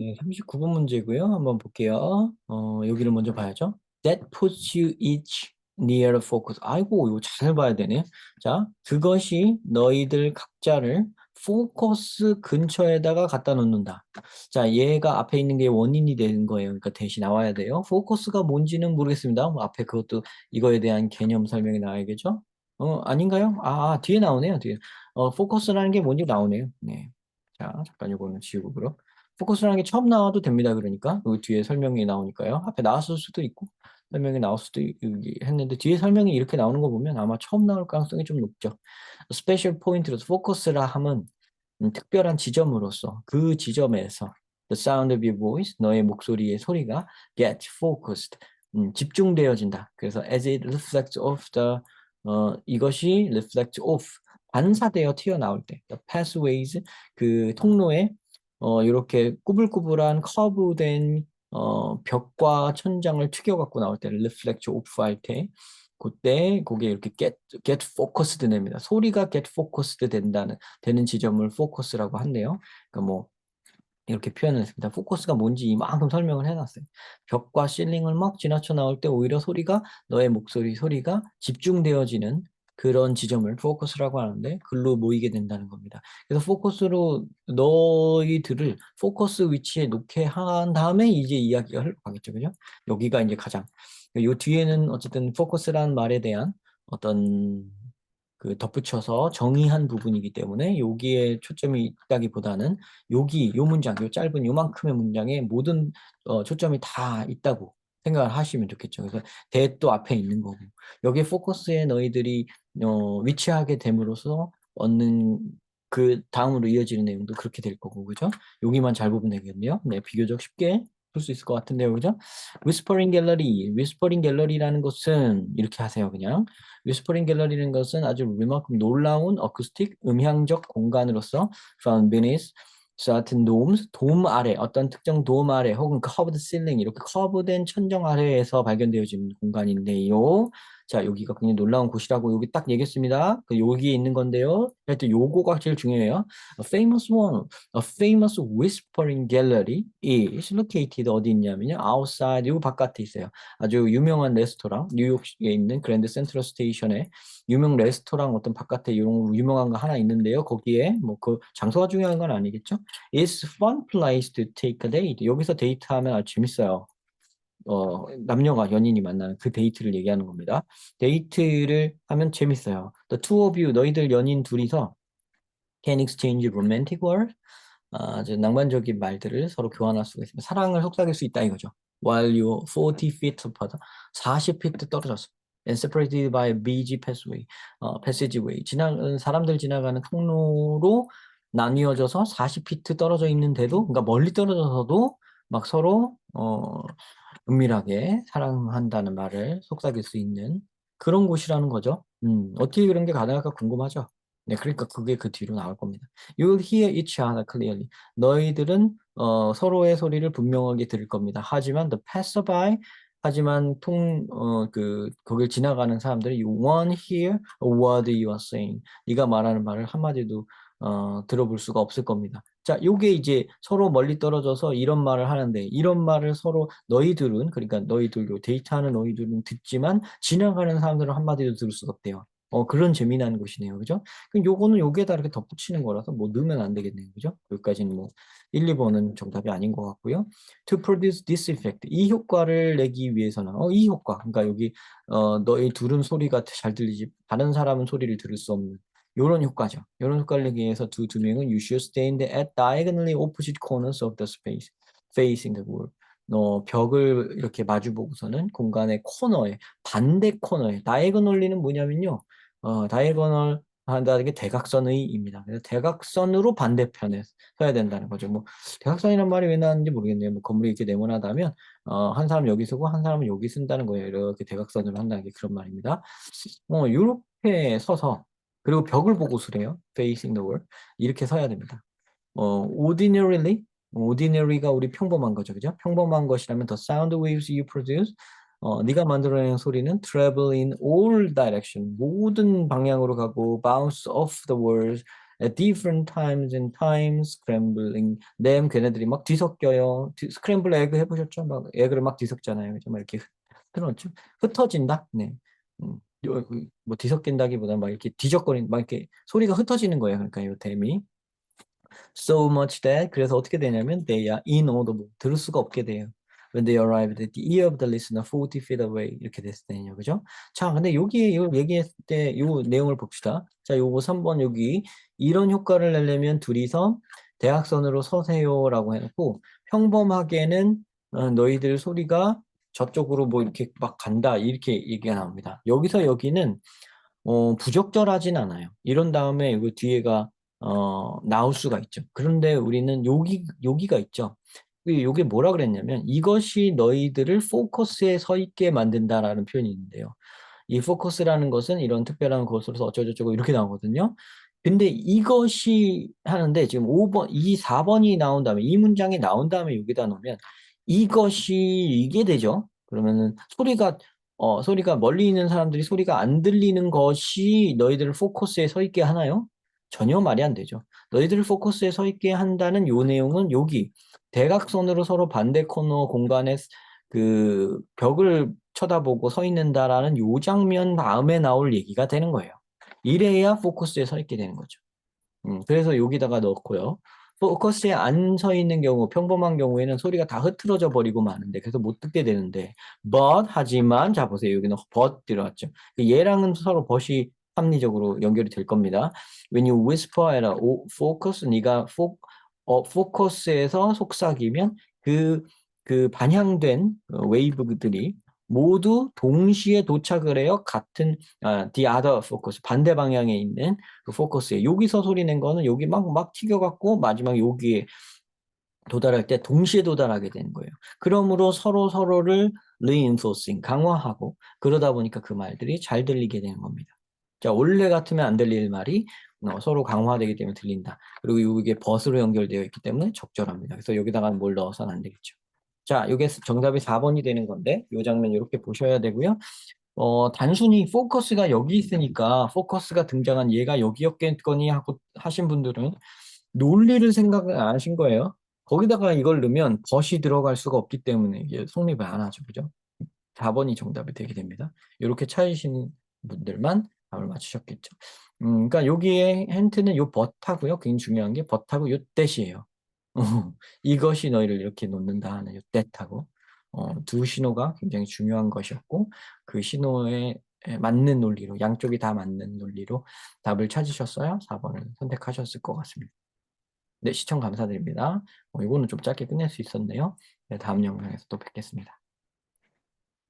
네, 39번 문제고요. 한번 볼게요. 여기를 먼저 봐야죠. That puts you each near the focus. 아이고, 이거 잘 봐야 되네. 자, 그것이 너희들 각자를 포커스 근처에다가 갖다 놓는다. 자, 얘가 앞에 있는 게 원인이 되는 거예요. 그러니까 대시 나와야 돼요. 포커스가 뭔지는 모르겠습니다. 뭐 앞에 그것도 이거에 대한 개념 설명이 나와야겠죠? 아닌가요? 뒤에 나오네요. 뒤에. 포커스라는 게 뭔지 나오네요. 네. 자, 잠깐 이거는 지우고 그럼. 포커스라는 게 처음 나와도 됩니다. 그러니까 그 뒤에 설명이 나오니까요. 앞에 나왔을 수도 있고 설명이 나올 수도 했는데 뒤에 설명이 이렇게 나오는 거 보면 아마 처음 나올 가능성이 좀 높죠. 스페셜 포인트로서 포커스라 함은 특별한 지점으로서 그 지점에서 the sound of your voice 너의 목소리의 소리가 get focused 집중되어진다. 그래서 as it reflects off the 이것이 reflects off 반사되어 튀어나올 때 the pathways 그 통로에 이렇게 꾸불꾸불한 커브된 벽과 천장을 튀겨갖고 나올 때 reflect off 할 때 그때 거기에 이렇게 get focused 됩니다. 소리가 get focused 되는 지점을 focus라고 한대요. 그러니까 뭐 이렇게 표현을 했습니다. 포커스가 뭔지 이만큼 설명을 해놨어요. 벽과 실링을 막 지나쳐 나올 때 오히려 너의 목소리 소리가 집중되어지는 그런 지점을 포커스라고 하는데 글로 모이게 된다는 겁니다. 그래서 포커스로 너희들을 포커스 위치에 놓게 한 다음에 이제 이야기가 흘러가겠죠. 그죠? 여기가 이제 요 뒤에는 어쨌든 포커스라는 말에 대한 어떤 그 덧붙여서 정의한 부분이기 때문에 여기에 초점이 있다기보다는 요 문장, 요 짧은 요만큼의 문장에 모든 초점이 다 있다고 생각을 하시면 좋겠죠. 그래서 대또 앞에 있는 거고 여기에 포커스에 너희들이 위치하게 됨으로써 얻는 그 다음으로 이어지는 내용도 그렇게 될 거고 그죠? 여기만 잘 보면 되겠네요. 네, 비교적 쉽게 풀 수 있을 것 같은데요, 그죠? 위스퍼링 갤러리, 위스퍼링 갤러리라는 것은 이렇게 하세요, 그냥. 위스퍼링 갤러리라는 것은 아주 놀라운 어쿠스틱 음향적 공간으로서 found beneath certain domes 돔 아래 어떤 특정 돔 아래 혹은 curved ceiling 이렇게 커브된 천정 아래에서 발견되어지는 공간인데요. 자, 여기가 굉장히 놀라운 곳이라고 여기 딱 얘기했습니다. 여기에 있는 건데요. 하여튼 요거가 제일 중요해요. A famous whispering gallery is located 어디 있냐면요. outside 요 바깥에 있어요. 아주 유명한 레스토랑 뉴욕에 있는 그랜드 센트럴 스테이션에 유명 레스토랑 어떤 바깥에 유명한 거 하나 있는데요. 거기에 뭐 그 장소가 중요한 건 아니겠죠? It's fun place to take a date. 여기서 데이트하면 아주 재밌어요. 남녀가 연인이 만나는 그 데이트를 얘기하는 겁니다. 데이트를 하면 재밌어요. The two of you 너희들 연인 둘이서 can exchange romantic words 아주 낭만적인 말들을 서로 교환할 수가 있습니다. 사랑을 속삭일 수 있다 이거죠. While you 40 feet apart, 40feet 떨어졌어. And separated by a busy passageway. 사람들 지나가는 통로로 나뉘어져서 40feet 떨어져 있는데도, 그러니까 멀리 떨어져서도 막 서로 은밀하게 사랑한다는 말을 속삭일 수 있는 그런 곳이라는 거죠. 어떻게 그런 게 가능할까 궁금하죠? 네, 그러니까 그게 그 뒤로 나올 겁니다. You'll hear each other clearly. 너희들은 서로의 소리를 분명하게 들을 겁니다. 하지만 the passerby, 하지만 거길 지나가는 사람들이 you won't hear a word you are saying. 네가 말하는 말을 한마디도 들어볼 수가 없을 겁니다. 자, 요게 이제 서로 멀리 떨어져서 이런 말을 하는데 이런 말을 서로 너희들은 그러니까 데이트하는 너희들은 듣지만 지나가는 사람들은 한마디도 들을 수가 없대요. 그런 재미난 곳이네요. 그죠? 그럼 요거는 여기에다 이렇게 덧붙이는 거라서 뭐 넣으면 안 되겠네요. 그죠? 여기까지는 뭐 1, 2번은 정답이 아닌 것 같고요. To produce this effect. 이 효과를 내기 위해서는 이 효과. 그러니까 여기 너희 둘은 소리가 잘 들리지 다른 사람은 소리를 들을 수 없는 요런 효과죠. 요런 효과를 내기 위해서 두 명은 you should stand at diagonally opposite corners of the space facing the wall. 벽을 이렇게 마주 보고서는 공간의 코너에 반대 코너에 다이아고널리는 뭐냐면요. 다이아고널 한다는 게 대각선의입니다. 그래서 대각선으로 반대편에 서야 된다는 거죠. 뭐 대각선이란 말이 왜 나왔는지 모르겠네요. 뭐 건물이 이렇게 네모나다면 한 사람 여기 서고 한 사람은 여기 쓴다는 거예요. 이렇게 대각선으로 한다는 게 그런 말입니다. 이렇게 서서 그리고 벽을 보고 수래요. facing the wall. 이렇게 서야 됩니다. ordinary가 우리 평범한 거죠. 그죠? 평범한 것이라면 the sound waves you produce 네가 만들어내는 소리는 travel in all direction 모든 방향으로 가고 bounce off the walls at different times and times scrambling them 걔네들이 막 뒤섞여요. 스크램블 에그 해보셨죠? 막 에그를 막 뒤섞잖아요. 그죠? 막 이렇게 흩어져 흩어진다. 네. 뭐 뒤섞인다기보다 막 이렇게 뒤적거린 막 이렇게 소리가 흩어지는 거예요. 그러니까 이 댐이 so much that 그래서 어떻게 되냐면 they are inaudible 들을 수가 없게 돼요. When they arrived at the ear of the listener 40 feet away 이렇게 됐을 때는요, 그죠? 자, 근데 여기 이걸 얘기했을 때 이 내용을 봅시다. 자, 요거 3번 여기 이런 효과를 내려면 둘이서 대각선으로 서세요라고 해놓고 평범하게는 너희들 소리가 저쪽으로 뭐 이렇게 막 간다 이렇게 얘기가 나옵니다. 여기서 여기는 부적절하진 않아요. 이런 다음에 이거 뒤에가 나올 수가 있죠. 그런데 우리는 여기가 있죠. 이게 뭐라 그랬냐면 이것이 너희들을 포커스에 서 있게 만든다라는 표현이 있는데요. 이 포커스라는 것은 이런 특별한 것으로서 어쩌고저쩌고 이렇게 나오거든요. 근데 이것이 하는데 지금 5번, 4번이 나온 다음에 이 문장이 나온 다음에 여기다 놓으면 이것이 이게 되죠. 그러면은 소리가 멀리 있는 사람들이 소리가 안 들리는 것이 너희들을 포커스에 서 있게 하나요? 전혀 말이 안 되죠. 너희들을 포커스에 서 있게 한다는 요 내용은 여기 대각선으로 서로 반대 코너 공간에 그 벽을 쳐다보고 서 있는다라는 요 장면 다음에 나올 얘기가 되는 거예요. 이래야 포커스에 서 있게 되는 거죠. 그래서 여기다가 넣고요. 포커스에 안 서 있는 경우, 평범한 경우에는 소리가 다 흐트러져 버리고 마는데, 그래서 못 듣게 되는데, but, 하지만, 자, 보세요. 여기는 but 들어갔죠. 얘랑은 서로 but이 합리적으로 연결이 될 겁니다. When you whisper at a focus, 네가 포커스에서 속삭이면 그 반향된 웨이브들이 모두 동시에 도착을 해요. 같은, the other focus, 반대 방향에 있는 그 포커스에 여기서 소리 낸 거는 여기 막 튀겨갖고 마지막 여기에 도달할 때 동시에 도달하게 되는 거예요. 그러므로 서로를 reinforcing, 강화하고 그러다 보니까 그 말들이 잘 들리게 되는 겁니다. 자, 원래 같으면 안 들릴 말이 서로 강화되기 때문에 들린다. 그리고 이게 벗으로 연결되어 있기 때문에 적절합니다. 그래서 여기다가 뭘 넣어서는 안 되겠죠. 자, 이게 정답이 4번이 되는 건데 이 장면 이렇게 보셔야 되고요. 단순히 포커스가 여기 있으니까 포커스가 등장한 얘가 여기였겠거니 하고 하신 분들은 논리를 생각을 안 하신 거예요. 거기다가 이걸 넣으면 벗이 들어갈 수가 없기 때문에 이게 성립을 안 하죠. 그죠? 4번이 정답이 되게 됩니다. 이렇게 찾으신 분들만 답을 맞추셨겠죠. 그러니까 여기에 힌트는 요 벗하고요. 굉장히 중요한 게 벗하고 요 that이에요. 이것이 너희를 이렇게 놓는다 하는 요 that하고 두 신호가 굉장히 중요한 것이었고 그 신호에 맞는 논리로 양쪽이 다 맞는 논리로 답을 찾으셨어요. 4번을 선택하셨을 것 같습니다. 네, 시청 감사드립니다. 이거는 좀 짧게 끝낼 수 있었네요. 네, 다음 영상에서 또 뵙겠습니다.